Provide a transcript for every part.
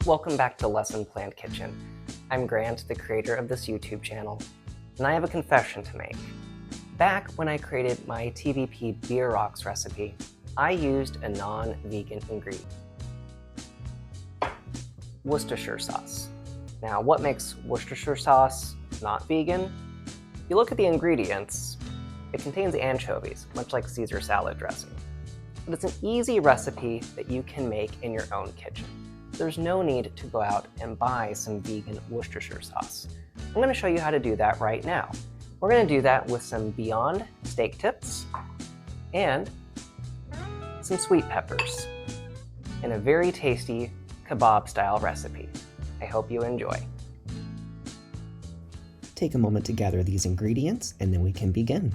Welcome back to Lesson Planned Kitchen. I'm Grant, the creator of this YouTube channel, and I have a confession to make. Back when I created my TVP Beer Rocks recipe, I used a non-vegan ingredient, Worcestershire sauce. Now, what makes Worcestershire sauce not vegan? If you look at the ingredients, it contains anchovies, much like Caesar salad dressing. But it's an easy recipe that you can make in your own kitchen. There's no need to go out and buy some vegan Worcestershire sauce. I'm going to show you how to do that right now. We're going to do that with some Beyond steak tips and some sweet peppers in a very tasty kebab style recipe. I hope you enjoy. Take a moment to gather these ingredients and then we can begin.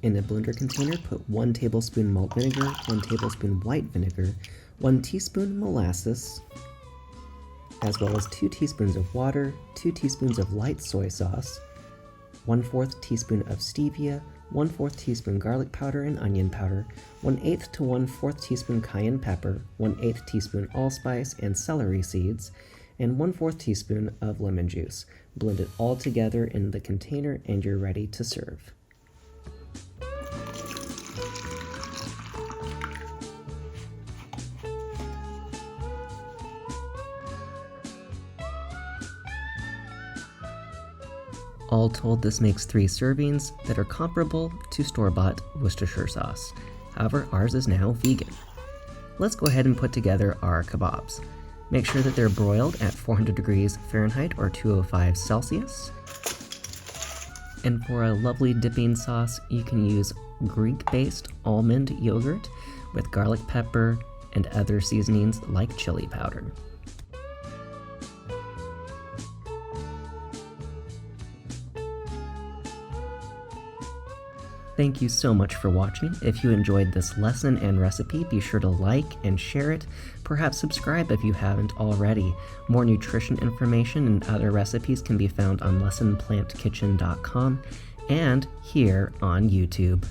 In a blender container, put 1 tablespoon malt vinegar, 1 tablespoon white vinegar, 1 teaspoon molasses, as well as 2 teaspoons of water, 2 teaspoons of light soy sauce, 1/4 teaspoon of stevia, 1/4 teaspoon garlic powder and onion powder, 1/8 to 1/4 teaspoon cayenne pepper, 1/8 teaspoon allspice and celery seeds, and 1/4 teaspoon of lemon juice. Blend it all together in the container and you're ready to serve. All told, this makes 3 servings that are comparable to store-bought Worcestershire sauce. However, ours is now vegan. Let's go ahead and put together our kebabs. Make sure that they're broiled at 400 degrees Fahrenheit or 205 Celsius. And for a lovely dipping sauce, you can use Greek-based almond yogurt with garlic pepper and other seasonings like chili powder. Thank you so much for watching. If you enjoyed this lesson and recipe, be sure to like and share it. Perhaps subscribe if you haven't already. More nutrition information and other recipes can be found on lessonplantkitchen.com and here on YouTube.